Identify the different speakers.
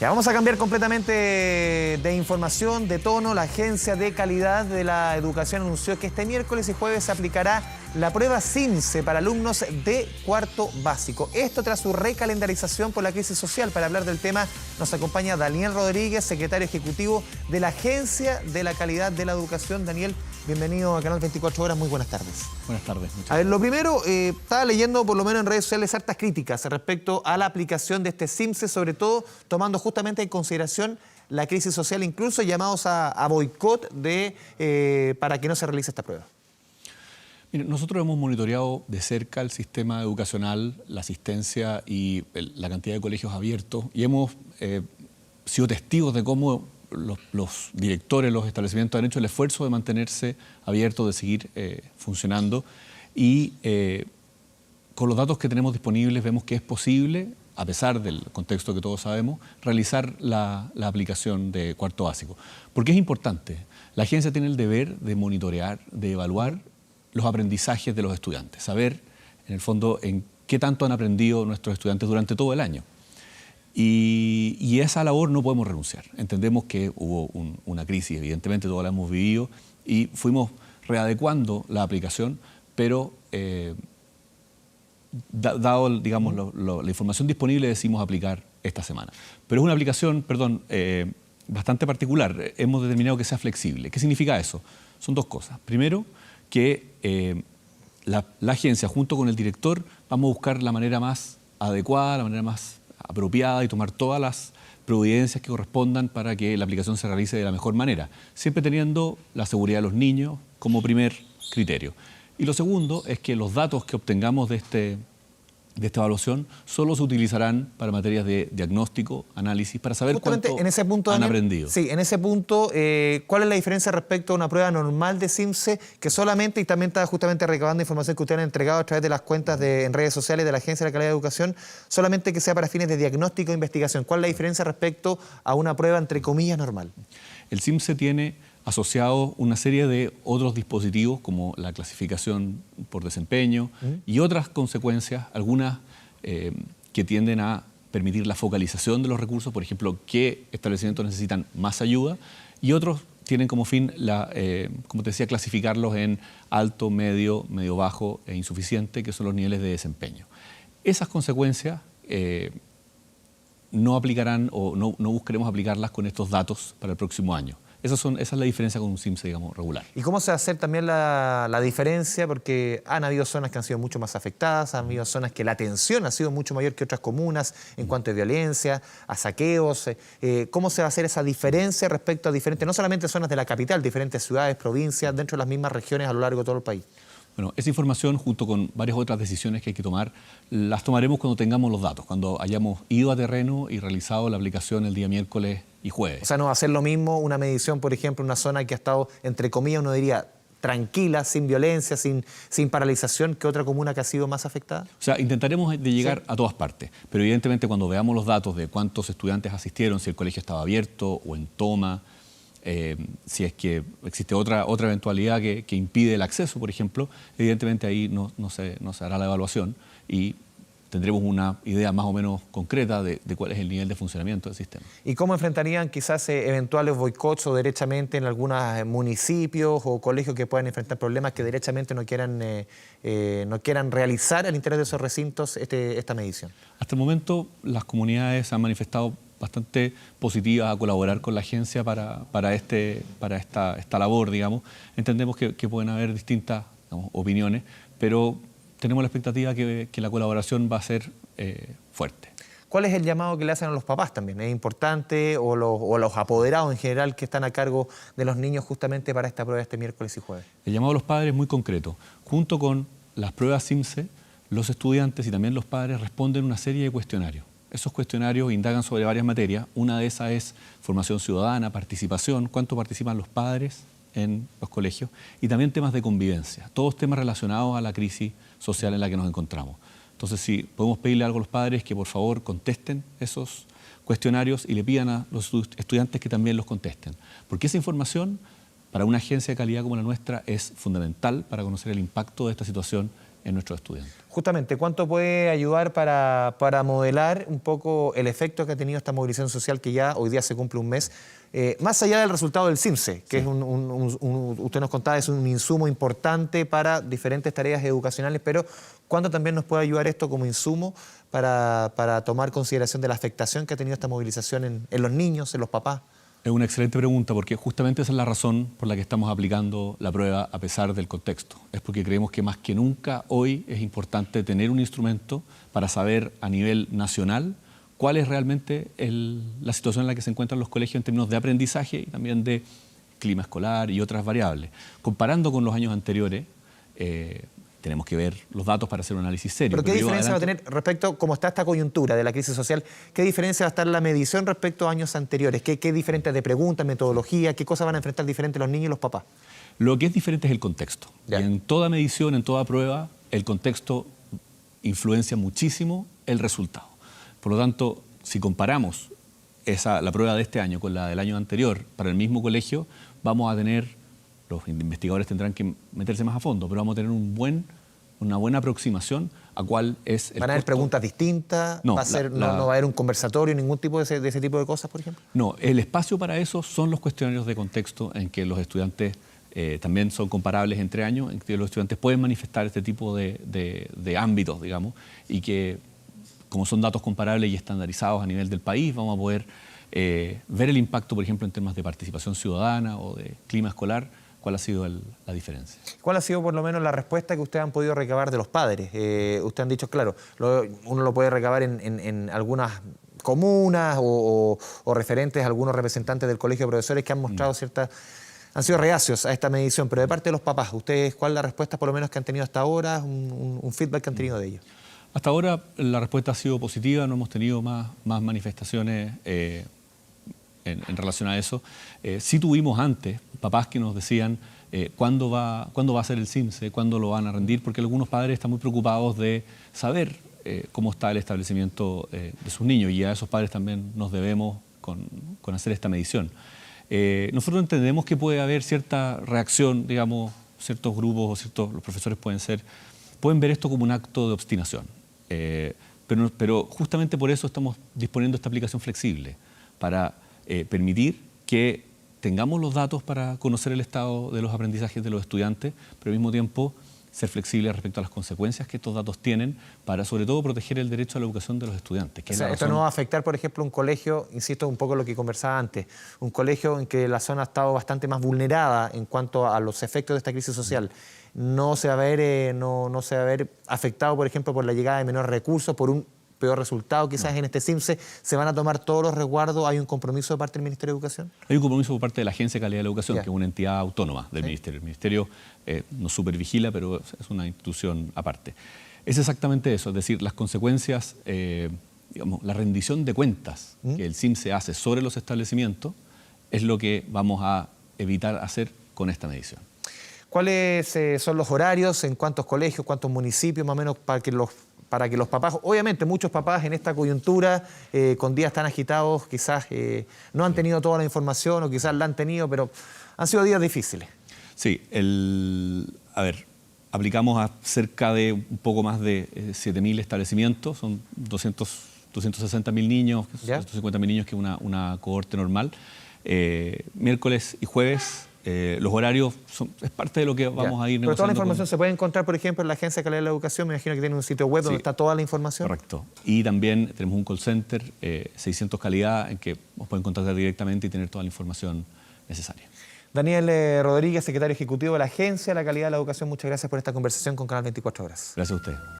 Speaker 1: Ya vamos a cambiar completamente de información, de tono. La Agencia de Calidad de la Educación anunció que este miércoles y jueves se aplicará la prueba CIMSE para alumnos de cuarto básico. Esto tras su recalendarización por la crisis social. Para hablar del tema nos acompaña Daniel Rodríguez, secretario ejecutivo de la Agencia de la Calidad de la Educación. Daniel, bienvenido a Canal 24 Horas. Muy buenas tardes.
Speaker 2: Buenas tardes.
Speaker 1: A ver, lo primero, estaba leyendo por lo menos en redes sociales hartas críticas respecto a la aplicación de este CIMSE, sobre todo tomando justamente en consideración la crisis social, incluso llamados a boicot para que no se realice esta prueba.
Speaker 2: Mire, nosotros hemos monitoreado de cerca el sistema educacional, la asistencia y la cantidad de colegios abiertos y hemos sido testigos de cómo los directores, los establecimientos han hecho el esfuerzo de mantenerse abiertos, de seguir funcionando y con los datos que tenemos disponibles vemos que es posible, a pesar del contexto que todos sabemos, realizar la aplicación de cuarto básico. Porque es importante, la agencia tiene el deber de monitorear, de evaluar los aprendizajes de los estudiantes, saber en el fondo en qué tanto han aprendido nuestros estudiantes durante todo el año. Y esa labor no podemos renunciar. Entendemos que hubo una crisis, evidentemente todos la hemos vivido y fuimos readecuando la aplicación, pero dado, digamos, la información disponible decidimos aplicar esta semana. Pero es una aplicación, bastante particular. Hemos determinado que sea flexible. ¿Qué significa eso? Son dos cosas. Primero, que la agencia, junto con el director, vamos a buscar la manera más adecuada, la manera más apropiada y tomar todas las providencias que correspondan para que la aplicación se realice de la mejor manera, siempre teniendo la seguridad de los niños como primer criterio. Y lo segundo es que los datos que obtengamos de esta evaluación solo se utilizarán para materias de diagnóstico, análisis, para saber cuánto
Speaker 1: en ese punto,
Speaker 2: han
Speaker 1: Daniel,
Speaker 2: aprendido.
Speaker 1: Sí, en ese punto, ¿cuál es la diferencia respecto a una prueba normal de CIMSE que solamente, y también está justamente recabando información que ustedes han entregado a través de las cuentas en redes sociales de la Agencia de la Calidad de Educación, solamente que sea para fines de diagnóstico e investigación? ¿Cuál es la diferencia respecto a una prueba, entre comillas, normal?
Speaker 2: El CIMSE tiene asociado una serie de otros dispositivos como la clasificación por desempeño y otras consecuencias, algunas que tienden a permitir la focalización de los recursos, por ejemplo, qué establecimientos necesitan más ayuda, y otros tienen como fin, como te decía, clasificarlos en alto, medio, medio bajo e insuficiente, que son los niveles de desempeño. Esas consecuencias no aplicarán o no buscaremos aplicarlas con estos datos para el próximo año. Esa es la diferencia con un CIMSE, digamos, regular.
Speaker 1: ¿Y cómo se va a hacer también la diferencia? Porque han habido zonas que han sido mucho más afectadas, han habido zonas que la tensión ha sido mucho mayor que otras comunas en cuanto a violencia, a saqueos. ¿Cómo se va a hacer esa diferencia respecto a diferentes, no solamente zonas de la capital, diferentes ciudades, provincias, dentro de las mismas regiones a lo largo de todo el país?
Speaker 2: Bueno, esa información, junto con varias otras decisiones que hay que tomar, las tomaremos cuando tengamos los datos, cuando hayamos ido a terreno y realizado la aplicación el día miércoles y jueves.
Speaker 1: O sea, no va a ser lo mismo una medición, por ejemplo, en una zona que ha estado, entre comillas, uno diría, tranquila, sin violencia, sin paralización, que otra comuna que ha sido más afectada?
Speaker 2: O sea, intentaremos de llegar a todas partes, pero evidentemente cuando veamos los datos de cuántos estudiantes asistieron, si el colegio estaba abierto o en toma, si es que existe otra eventualidad que impide el acceso, por ejemplo, evidentemente ahí no se hará la evaluación y tendremos una idea más o menos concreta de cuál es el nivel de funcionamiento del sistema.
Speaker 1: ¿Y cómo enfrentarían quizás eventuales boicots o derechamente en algunos municipios o colegios que puedan enfrentar problemas que derechamente no quieran realizar al interior de esos recintos esta medición?
Speaker 2: Hasta el momento las comunidades se han manifestado bastante positivas a colaborar con la agencia para esta labor, digamos. Entendemos que pueden haber distintas, digamos, opiniones, pero tenemos la expectativa que la colaboración va a ser fuerte.
Speaker 1: ¿Cuál es el llamado que le hacen a los papás también? ¿Es importante? ¿O los apoderados en general que están a cargo de los niños justamente para esta prueba este miércoles y jueves?
Speaker 2: El llamado a los padres es muy concreto. Junto con las pruebas CIMSE, los estudiantes y también los padres responden una serie de cuestionarios. Esos cuestionarios indagan sobre varias materias. Una de esas es formación ciudadana, participación, cuánto participan los padres en los colegios, y también temas de convivencia, todos temas relacionados a la crisis social en la que nos encontramos. Entonces, si podemos pedirle algo a los padres, que por favor contesten esos cuestionarios y le pidan a los estudiantes que también los contesten. Porque esa información, para una agencia de calidad como la nuestra, es fundamental para conocer el impacto de esta situación en nuestros estudiantes.
Speaker 1: Justamente, ¿cuánto puede ayudar para modelar un poco el efecto que ha tenido esta movilización social que ya hoy día se cumple un mes? Más allá del resultado del CIMSE, que sí, es usted nos contaba, es un insumo importante para diferentes tareas educacionales, pero ¿cuánto también nos puede ayudar esto como insumo para tomar consideración de la afectación que ha tenido esta movilización en los niños, en los papás?
Speaker 2: Es una excelente pregunta porque justamente esa es la razón por la que estamos aplicando la prueba a pesar del contexto. Es porque creemos que más que nunca hoy es importante tener un instrumento para saber a nivel nacional cuál es realmente la situación en la que se encuentran los colegios en términos de aprendizaje y también de clima escolar y otras variables. Comparando con los años anteriores, tenemos que ver los datos para hacer un análisis serio.
Speaker 1: ¿Pero qué diferencia va a tener respecto a cómo está esta coyuntura de la crisis social? ¿Qué diferencia va a estar la medición respecto a años anteriores? ¿Qué diferentes de preguntas, metodología? ¿Qué cosas van a enfrentar diferentes los niños y los papás?
Speaker 2: Lo que es diferente es el contexto.
Speaker 1: Ya.
Speaker 2: Y en toda medición, en toda prueba, el contexto influencia muchísimo el resultado. Por lo tanto, si comparamos la prueba de este año con la del año anterior para el mismo colegio, vamos a tener, los investigadores tendrán que meterse más a fondo, pero vamos a tener una buena aproximación a cuál es el
Speaker 1: ¿Van a haber
Speaker 2: costo.
Speaker 1: Preguntas distintas?
Speaker 2: No,
Speaker 1: ¿No va a haber un conversatorio, ningún tipo de ese tipo de cosas, por ejemplo?
Speaker 2: No, el espacio para eso son los cuestionarios de contexto en que los estudiantes también son comparables entre años, en que los estudiantes pueden manifestar este tipo de ámbitos, digamos, y que como son datos comparables y estandarizados a nivel del país, vamos a poder ver el impacto, por ejemplo, en temas de participación ciudadana o de clima escolar, cuál ha sido la diferencia.
Speaker 1: ¿Cuál ha sido por lo menos la respuesta que ustedes han podido recabar de los padres? Ustedes han dicho, claro, uno lo puede recabar en algunas comunas o referentes, algunos representantes del colegio de profesores que han mostrado han sido reacios a esta medición, pero de parte de los papás, ¿ustedes cuál es la respuesta por lo menos que han tenido hasta ahora, un feedback que han tenido de ellos?
Speaker 2: Hasta ahora la respuesta ha sido positiva, no hemos tenido más manifestaciones en relación a eso. Sí tuvimos antes papás que nos decían cuándo va a ser el CIMSE, cuándo lo van a rendir, porque algunos padres están muy preocupados de saber cómo está el establecimiento de sus niños y a esos padres también nos debemos con hacer esta medición. Nosotros entendemos que puede haber cierta reacción, digamos, ciertos grupos o los profesores pueden ver esto como un acto de obstinación. Pero justamente por eso estamos disponiendo esta aplicación flexible, para permitir que tengamos los datos para conocer el estado de los aprendizajes de los estudiantes, pero al mismo tiempo ser flexibles respecto a las consecuencias que estos datos tienen para, sobre todo, proteger el derecho a la educación de los estudiantes.
Speaker 1: O sea, esto no va a afectar, por ejemplo, un colegio, insisto un poco en lo que conversaba antes, un colegio en que la zona ha estado bastante más vulnerada en cuanto a los efectos de esta crisis social. No se va a ver afectado, por ejemplo, por la llegada de menores recursos, por un peor resultado quizás en este CIMSE. ¿Se van a tomar todos los resguardos? ¿Hay un compromiso de parte del Ministerio de Educación?
Speaker 2: Hay un compromiso por parte de la Agencia de Calidad de la Educación, que es una entidad autónoma del Ministerio. El Ministerio nos supervigila, pero es una institución aparte. Es exactamente eso, es decir, las consecuencias, digamos, la rendición de cuentas que el CIMSE hace sobre los establecimientos es lo que vamos a evitar hacer con esta medición.
Speaker 1: ¿Cuáles son los horarios, en cuántos colegios, cuántos municipios, más o menos, para que los papás, obviamente muchos papás en esta coyuntura, con días tan agitados, quizás no han tenido toda la información o quizás la han tenido, pero han sido días difíciles?
Speaker 2: Sí, aplicamos a cerca de un poco más de 7.000 establecimientos, son 260.000 niños, 250.000 niños, que es una cohorte normal. Miércoles y jueves. Los horarios es parte de lo que vamos a ir negociando.
Speaker 1: Pero toda la información se puede encontrar, por ejemplo, en la Agencia de Calidad de la Educación. Me imagino que tiene un sitio web donde está toda la información.
Speaker 2: Correcto. Y también tenemos un call center, 600 Calidad, en que nos pueden contactar directamente y tener toda la información necesaria.
Speaker 1: Daniel Rodríguez, secretario ejecutivo de la Agencia de la Calidad de la Educación, muchas gracias por esta conversación con Canal 24 Horas.
Speaker 2: Gracias a usted.